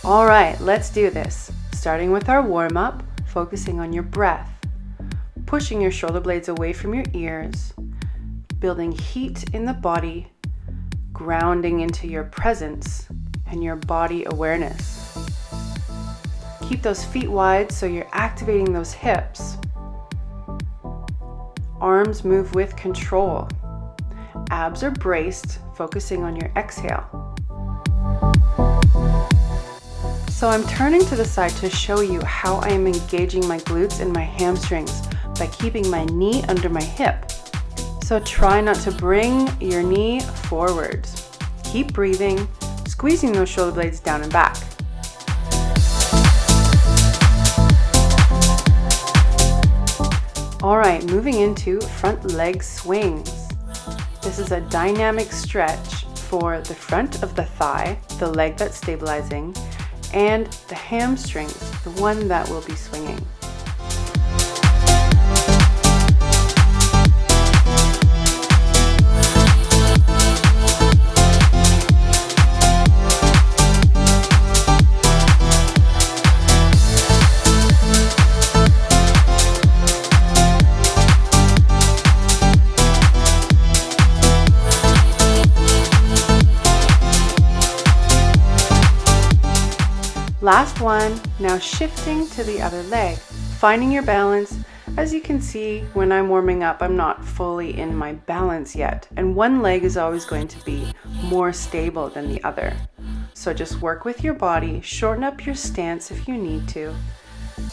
All right, let's do this. Starting with our warm-up, focusing on your breath, pushing your shoulder blades away from your ears, building heat in the body, grounding into your presence and your body awareness. Keep those feet wide so you're activating those hips. Arms move with control. Abs are braced, focusing on your exhale. So I'm turning to the side to show you how I am engaging my glutes and my hamstrings by keeping my knee under my hip. So try not to bring your knee forwards. Keep breathing, squeezing those shoulder blades down and back. All right, moving into front leg swings. This is a dynamic stretch for the front of the thigh, the leg that's stabilizing, and the hamstrings, the one that will be swinging. Last one, now shifting to the other leg, finding your balance. As you can see, when I'm warming up, I'm not fully in my balance yet, and one leg is always going to be more stable than the other. So just work with your body, shorten up your stance if you need to,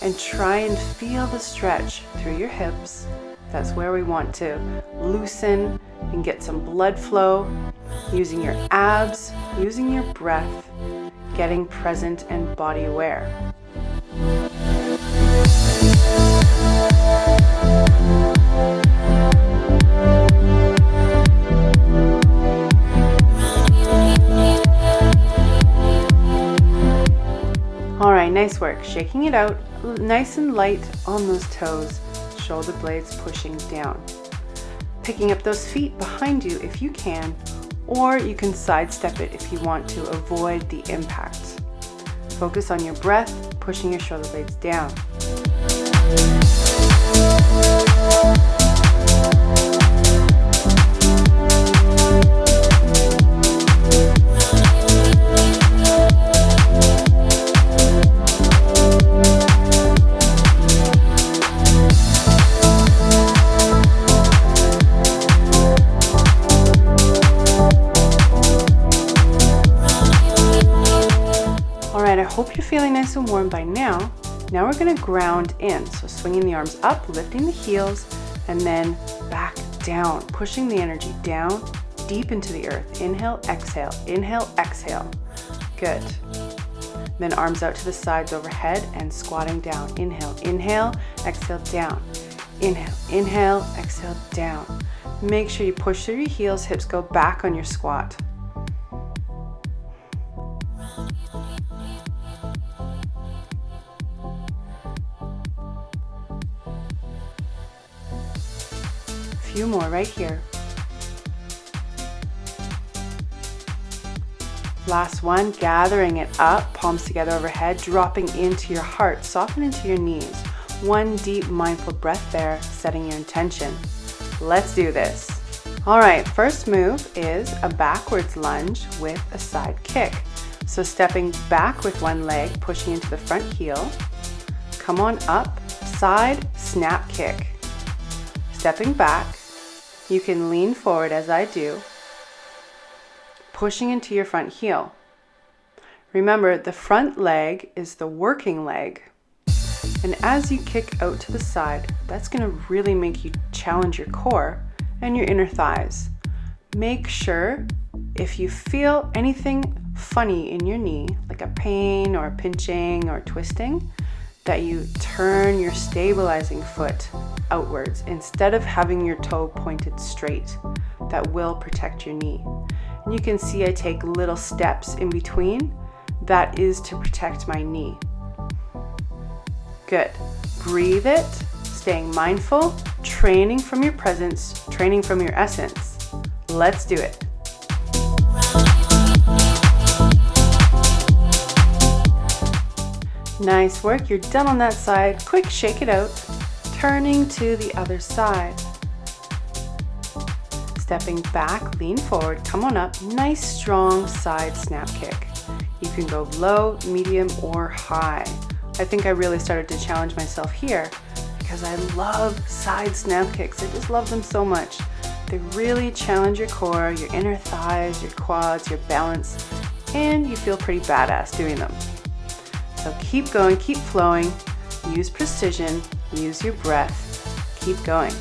and try and feel the stretch through your hips. That's where we want to loosen and get some blood flow, using your abs, using your breath, getting present and body aware. All right, nice work. Shaking it out, nice and light on those toes, shoulder blades pushing down. Picking up those feet behind you if you can, or you can sidestep it if you want to avoid the impact. Focus on your breath, pushing your shoulder blades down. I hope you're feeling nice and warm by now. Now we're going to ground in. So swinging the arms up, lifting the heels, and then back down, pushing the energy down, deep into the earth. Inhale, exhale, inhale, exhale. Good. Then arms out to the sides overhead and squatting down. Inhale, inhale, exhale, down. Inhale, inhale, exhale, down. Make sure you push through your heels, hips go back on your squat. Few more right here. Last one, gathering it up, palms together overhead, dropping into your heart, soften into your knees. One deep mindful breath there, setting your intention. Let's do this. All right, first move is a backwards lunge with a side kick. So stepping back with one leg, pushing into the front heel. Come on up, side snap kick. Stepping back, you can lean forward as I do, pushing into your front heel. Remember, the front leg is the working leg. And as you kick out to the side, that's going to really make you challenge your core and your inner thighs. Make sure if you feel anything funny in your knee, like a pain or a pinching or twisting, that you turn your stabilizing foot outwards instead of having your toe pointed straight. That will protect your knee. And you can see I take little steps in between. That is to protect my knee. Good. Breathe it, staying mindful, training from your presence, training from your essence. Let's do it. Nice work, you're done on that side. Quick, shake it out. Turning to the other side. Stepping back, lean forward, come on up. Nice, strong side snap kick. You can go low, medium, or high. I think I really started to challenge myself here because I love side snap kicks. I just love them so much. They really challenge your core, your inner thighs, your quads, your balance, and you feel pretty badass doing them. So keep going, keep flowing, use precision, use your breath, keep going.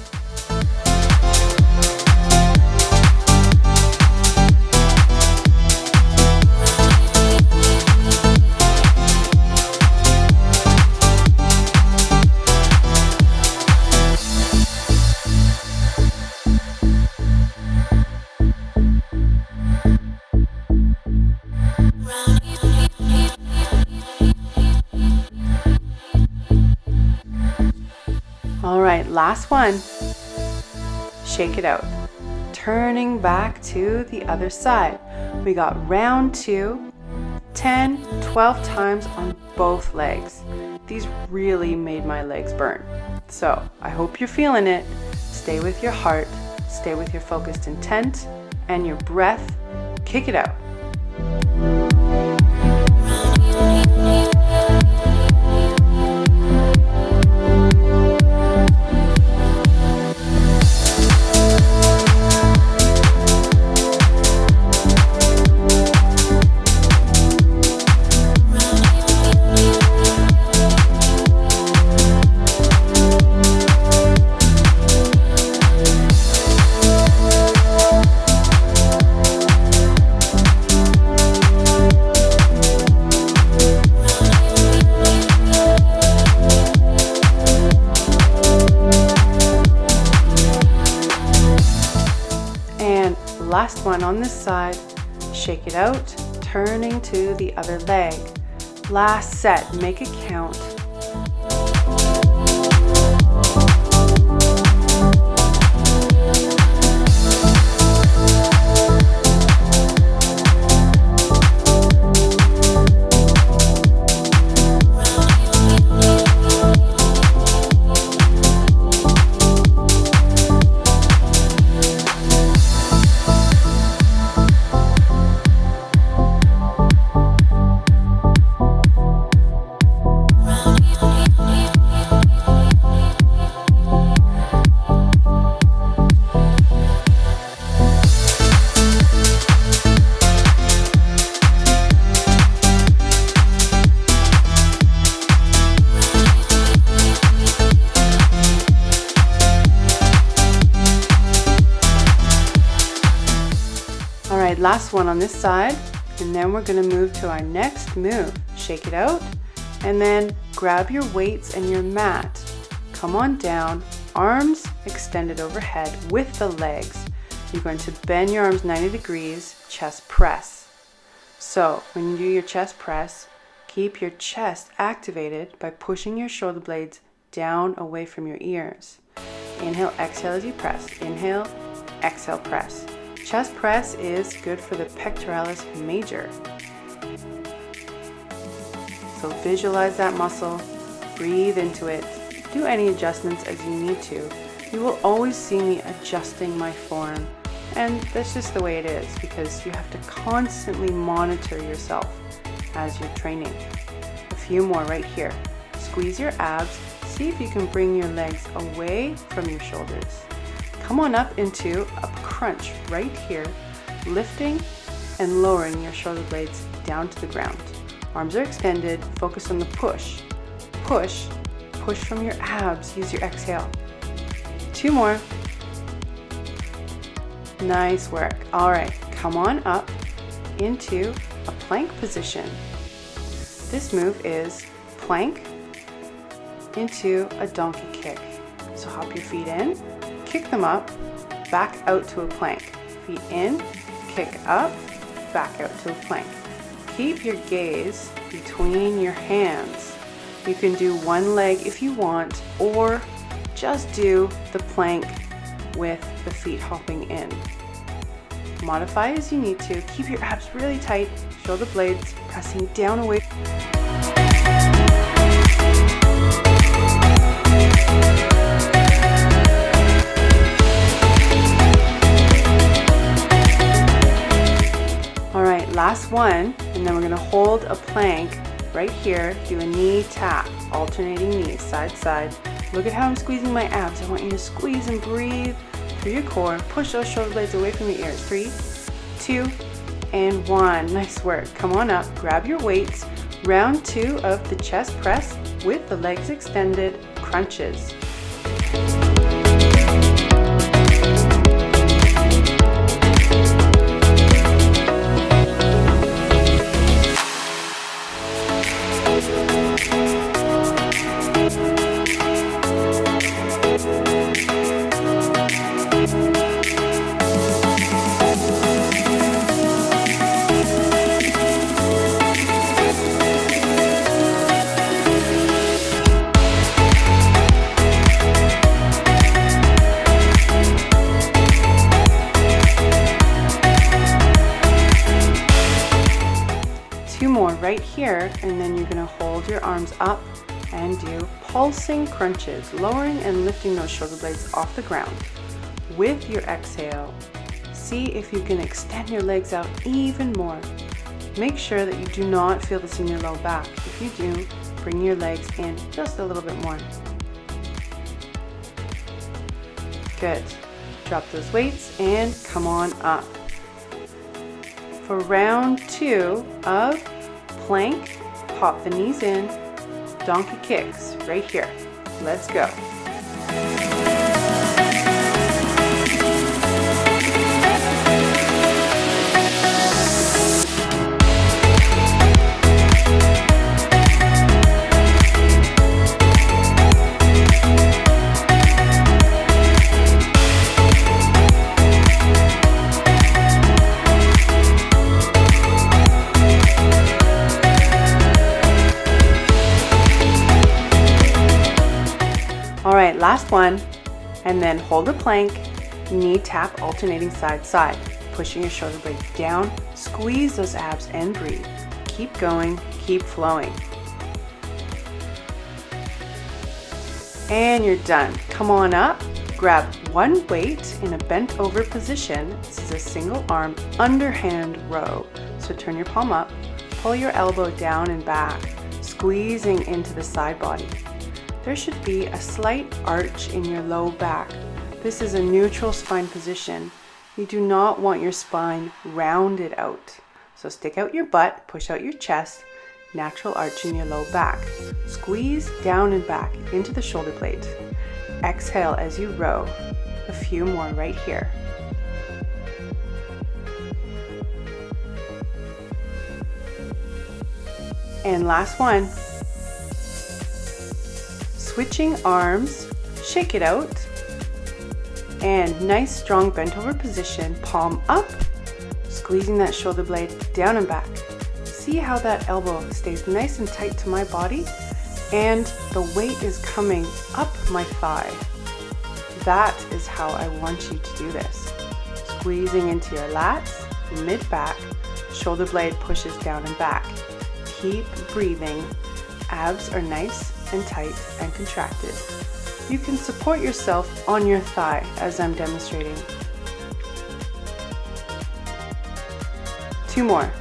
All right, last one. Shake it out. Turning back to the other side. We got round 2, 10, 12 times on both legs. These really made my legs burn. So I hope you're feeling it. Stay with your heart, stay with your focused intent and your breath. Kick it out. Last one on this side, shake it out, turning to the other leg. Last set, make it count. Last one on this side, and then we're going to move to our next move. Shake it out, and then grab your weights and your mat. Come on down, arms extended overhead with the legs. You're going to bend your arms 90 degrees, chest press. So when you do your chest press, keep your chest activated by pushing your shoulder blades down away from your ears. Inhale, exhale as you press. Inhale, exhale, press. Chest press is good for the pectoralis major. So visualize that muscle, breathe into it, do any adjustments as you need to. You will always see me adjusting my form, and that's just the way it is because you have to constantly monitor yourself as you're training. A few more right here. Squeeze your abs, see if you can bring your legs away from your shoulders. Come on up into a crunch right here, lifting and lowering your shoulder blades down to the ground. Arms are extended, focus on the push. Push, push from your abs, use your exhale. 2 more. Nice work. All right, come on up into a plank position. This move is plank into a donkey kick. So hop your feet in, kick them up, back out to a plank. Feet in, kick up, back out to a plank. Keep your gaze between your hands. You can do one leg if you want, or just do the plank with the feet hopping in. Modify as you need to. Keep your abs really tight, shoulder blades pressing down away. one, and then we're going to hold a plank right here. Do a knee tap, alternating knees, side to side. Look at how I'm squeezing my abs. I want you to squeeze and breathe through your core. Push those shoulder blades away from your ears. 3, 2, and 1. Nice work. Come on up, grab your weights. Round 2 of the chest press with the legs extended, crunches. Right here, and then you're going to hold your arms up and do pulsing crunches, lowering and lifting those shoulder blades off the ground. With your exhale, see if you can extend your legs out even more. Make sure that you do not feel this in your low back. If you do, bring your legs in just a little bit more. Good. Drop those weights and come on up. For round 2 of plank, pop the knees in, donkey kicks right here. Let's go. All right, last one, and then hold a plank, knee tap, alternating side to side, pushing your shoulder blades down, squeeze those abs and breathe. Keep going, keep flowing. And you're done. Come on up, grab one weight in a bent over position. This is a single arm underhand row. So turn your palm up, pull your elbow down and back, squeezing into the side body. There should be a slight arch in your low back. This is a neutral spine position. You do not want your spine rounded out. So stick out your butt, push out your chest, natural arch in your low back. Squeeze down and back into the shoulder blade. Exhale as you row. A few more right here. And last one. Switching arms, shake it out, and nice strong bent over position, palm up, squeezing that shoulder blade down and back. See how that elbow stays nice and tight to my body, and the weight is coming up my thigh. That is how I want you to do this. Squeezing into your lats, mid-back, shoulder blade pushes down and back. Keep breathing. Abs are nice and tight and contracted. You can support yourself on your thigh as I'm demonstrating. 2 more.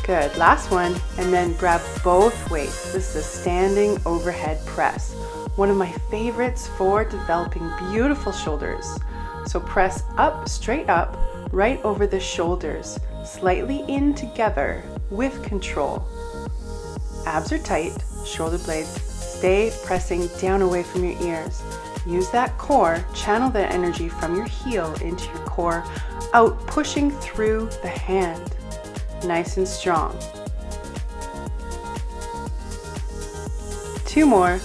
Good, last one, and then grab both weights. This is a standing overhead press. One of my favorites for developing beautiful shoulders. So press up, straight up, right over the shoulders, slightly in together with control. Abs are tight, shoulder blades stay pressing down away from your ears. Use that core, channel that energy from your heel into your core, out pushing through the hand. Nice and strong. 2 more.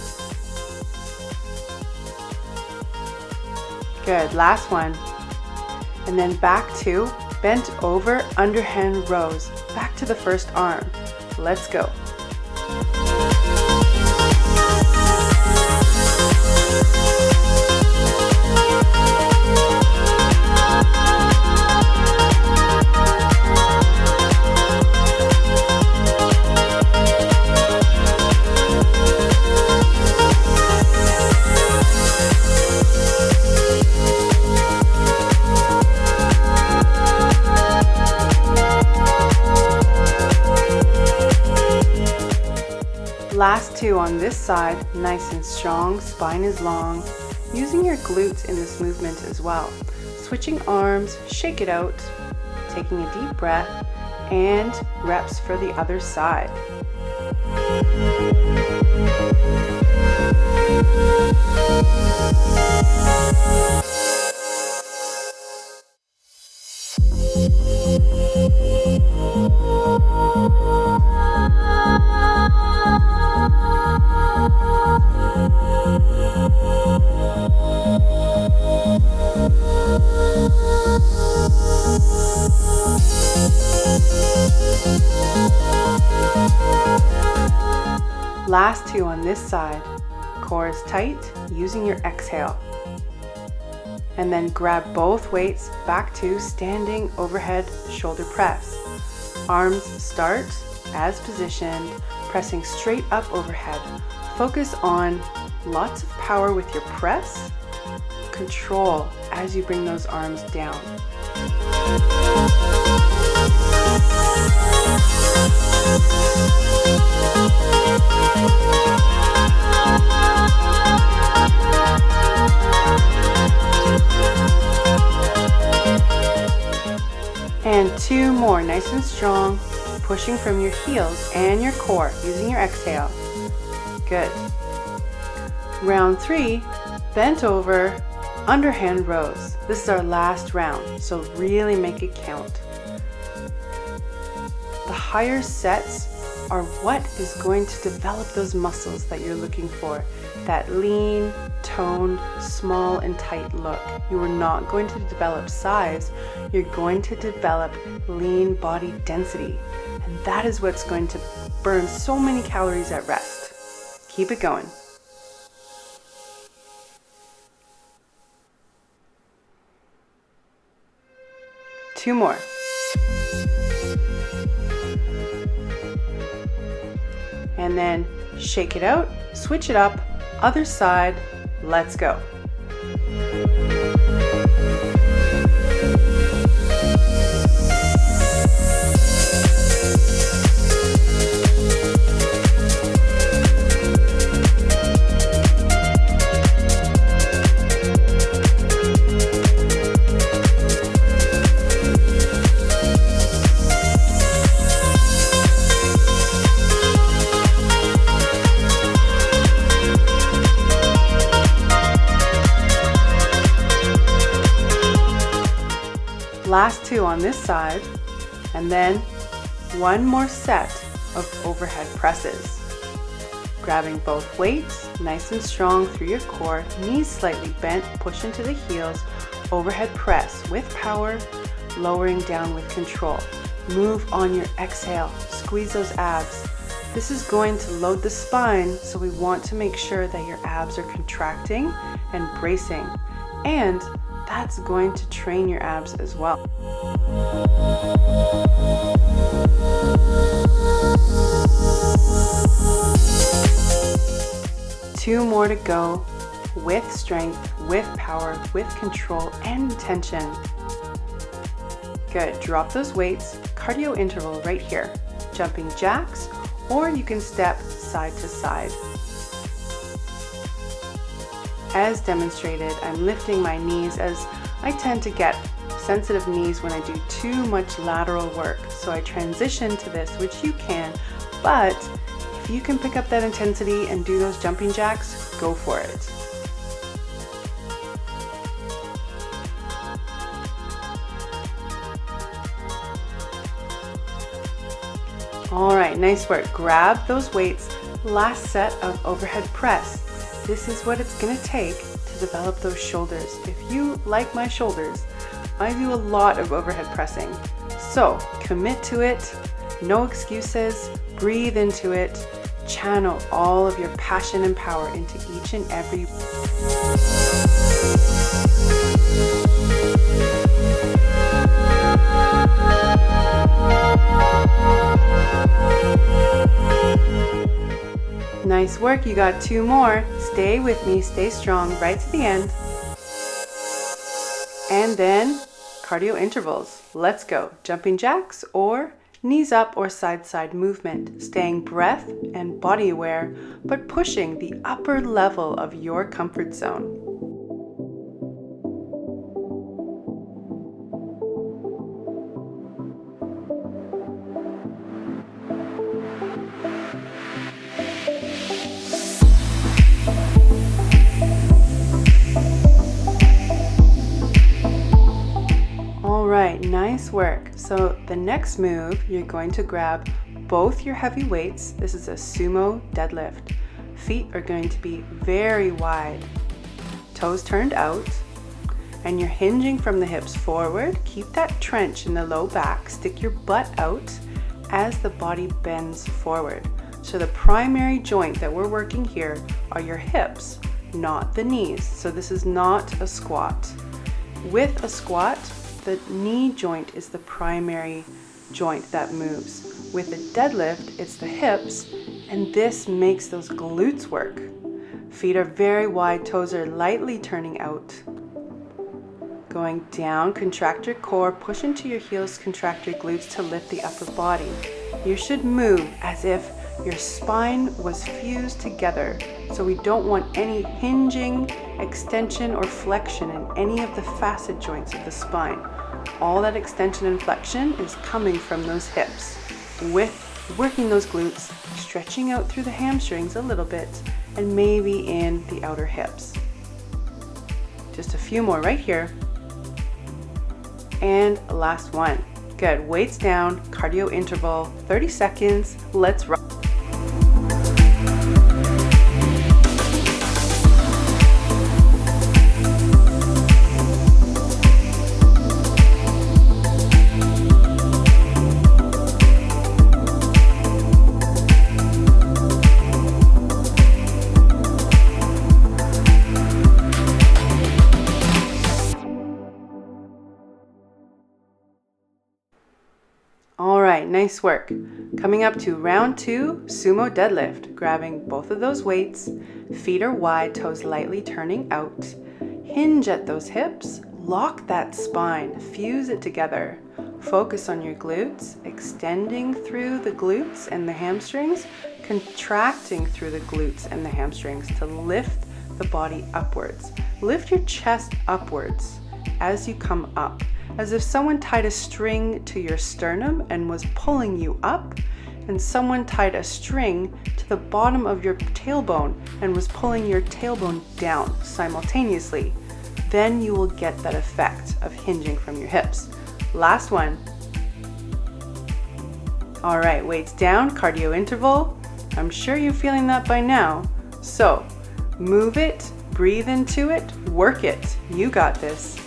Good, last one. And then back to bent over underhand rows. Back to the first arm. Let's go. Last two on this side, nice and strong, spine is long. Using your glutes in this movement as well. Switching arms, shake it out, taking a deep breath, and reps for the other side. Last two on this side. Core is tight, using your exhale. And then grab both weights back to standing overhead shoulder press. Arms start as positioned, pressing straight up overhead. Focus on lots of power with your press, control as you bring those arms down. And two more, nice and strong, pushing from your heels and your core, using your exhale. Good. Round three, bent over, underhand rows. This is our last round, so really make it count. The higher sets are what is going to develop those muscles that you're looking for. That lean, toned, small and tight look. You are not going to develop size, you're going to develop lean body density. And that is what's going to burn so many calories at rest. Keep it going. Two more. And then shake it out, switch it up, other side, let's go. Last two on this side, and then one more set of overhead presses. Grabbing both weights, nice and strong through your core, knees slightly bent, push into the heels, overhead press with power, lowering down with control. Move on your exhale, squeeze those abs. This is going to load the spine, so we want to make sure that your abs are contracting and bracing, and that's going to train your abs as well. Two more to go, with strength, with power, with control and tension. Good, drop those weights, cardio interval right here. Jumping jacks, or you can step side to side. As demonstrated, I'm lifting my knees as I tend to get sensitive knees when I do too much lateral work. So I transition to this, which you can, but if you can pick up that intensity and do those jumping jacks, go for it. All right, nice work. Grab those weights. Last set of overhead press. This is what it's going to take to develop those shoulders. If you like my shoulders, I do a lot of overhead pressing. So commit to it, no excuses, breathe into it, channel all of your passion and power into each and every. Nice work, you got two more. Stay with me, stay strong, right to the end. And then cardio intervals. Let's go. Jumping jacks or Knees up or side-side movement, staying breath and body aware, but pushing the upper level of your comfort zone. Alright, nice work. So the next move, you're going to grab both your heavy weights. This is a sumo deadlift. Feet are going to be very wide, toes turned out, and you're hinging from the hips forward. Keep that trench in the low back, stick your butt out as the body bends forward. So the primary joint that we're working here are your hips, not the knees. So this is not a squat. With a squat, the knee joint is the primary joint that moves. With a deadlift, it's the hips, and this makes those glutes work. Feet are very wide, toes are lightly turning out. Going down, contract your core, push into your heels, contract your glutes to lift the upper body. You should move as if your spine was fused together. So we don't want any hinging, extension, or flexion in any of the facet joints of the spine. All that extension and flexion is coming from those hips. With working those glutes, stretching out through the hamstrings a little bit, and maybe in the outer hips. Just a few more right here. And last one. Good, weights down, cardio interval, 30 seconds, let's rock. All right, nice work. Coming up to round 2, sumo deadlift. Grabbing both of those weights, feet are wide, toes lightly turning out. Hinge at those hips, lock that spine, fuse it together. Focus on your glutes, extending through the glutes and the hamstrings, contracting through the glutes and the hamstrings to lift the body upwards. Lift your chest upwards as you come up, as if someone tied a string to your sternum and was pulling you up, and someone tied a string to the bottom of your tailbone and was pulling your tailbone down simultaneously. Then you will get that effect of hinging from your hips. Last one. All right, weights down, cardio interval. I'm sure you're feeling that by now. So move it, breathe into it, work it. You got this.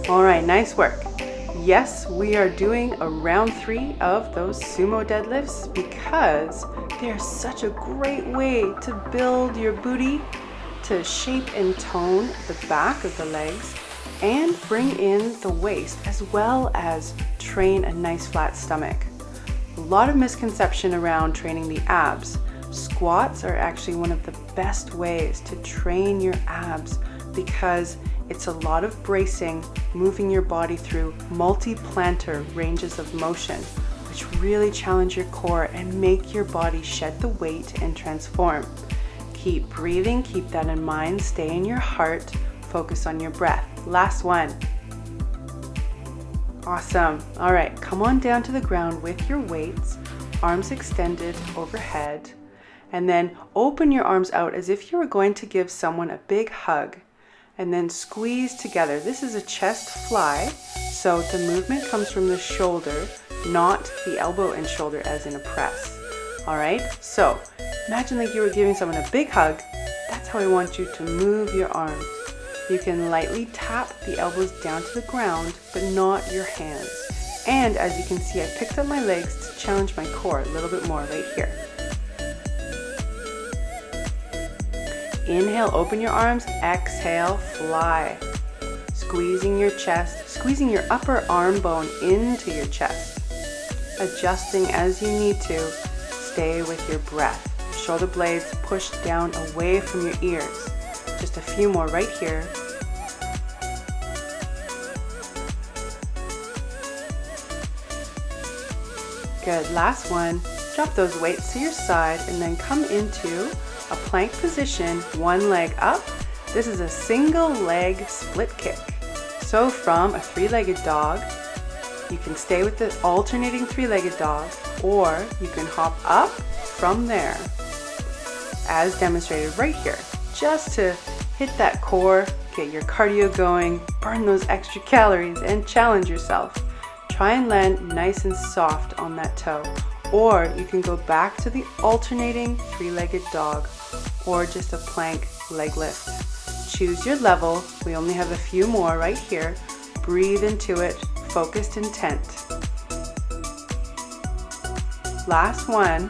All right, nice work. Yes, we are doing a round 3 of those sumo deadlifts because they're such a great way to build your booty, to shape and tone the back of the legs, and bring in the waist, as well as train a nice flat stomach. A lot of misconception around training the abs. Squats are actually one of the best ways to train your abs because it's a lot of bracing, moving your body through multi-plantar ranges of motion, which really challenge your core and make your body shed the weight and transform. Keep breathing, keep that in mind, stay in your heart, focus on your breath. Last one. Awesome. All right, come on down to the ground with your weights, arms extended overhead, and then open your arms out as if you were going to give someone a big hug. And then squeeze together. This is a chest fly, so the movement comes from the shoulder, not the elbow and shoulder as in a press. All right, so imagine like you were giving someone a big hug. That's how I want you to move your arms. You can lightly tap the elbows down to the ground, but not your hands. And as you can see, I picked up my legs to challenge my core a little bit more right here. Inhale, open your arms. Exhale, fly. squeezing your chest, squeezing your upper arm bone into your chest, adjusting as you need to. Stay with your breath. Shoulder blades pushed down away from your ears. Just a few more right here. Good, last one. Drop those weights to your side and then come into a plank position, one leg up. This is a single leg split kick. So from a three-legged dog, you can stay with the alternating three-legged dog, or you can hop up from there, as demonstrated right here, just to hit that core, get your cardio going, burn those extra calories, and challenge yourself. Try and land nice and soft on that toe, or you can go back to the alternating three-legged dog, or just a plank leg lift. Choose your level. We only have a few more right here. Breathe into it, focused intent. Last one.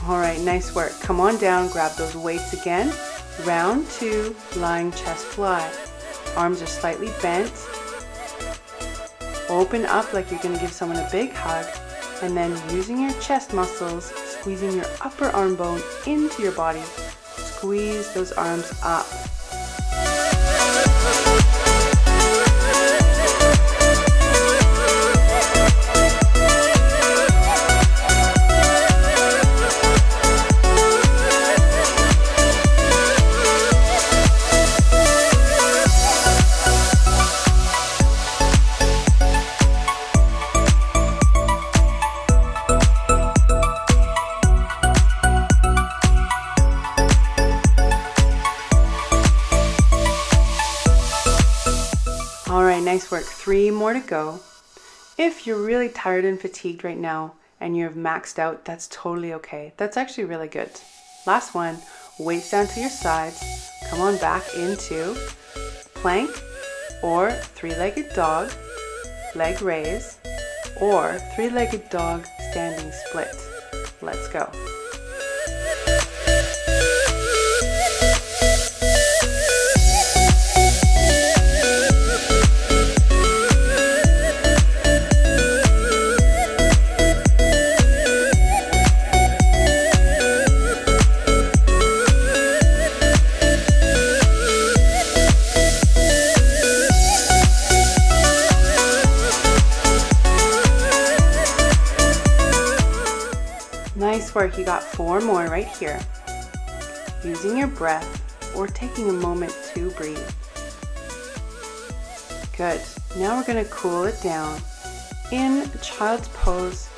All right, nice work. Come on down, grab those weights again. Round 2, lying chest fly. Arms are slightly bent. Open up like you're going to give someone a big hug, and then using your chest muscles, squeezing your upper arm bone into your body. Squeeze those arms up. All right, nice work. 3 more to go. If you're really tired and fatigued right now and you've maxed out, that's totally okay. That's actually really good. Last one, weights down to your sides. Come on back into plank or three-legged dog, leg raise, or three-legged dog standing split. Let's go. Nice work. You got 4 more right here. Using your breath or taking a moment to breathe. Good. Now we're going to cool it down in child's pose,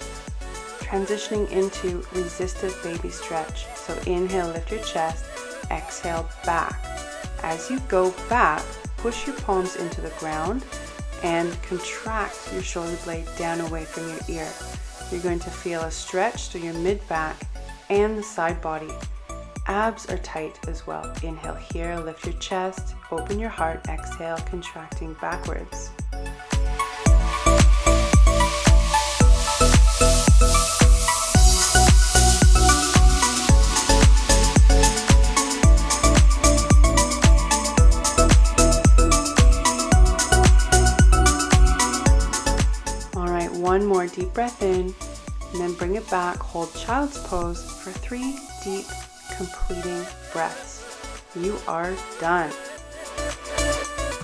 transitioning into resistive baby stretch. So inhale, lift your chest, exhale, back. As you go back, push your palms into the ground and contract your shoulder blade down away from your ear. You're going to feel a stretch through your mid-back and the side body. Abs are tight as well. Inhale here, lift your chest, open your heart, exhale, contracting backwards. All right, one more deep breath in, and then bring it back. Hold child's pose for 3 deep completing breaths. You are done.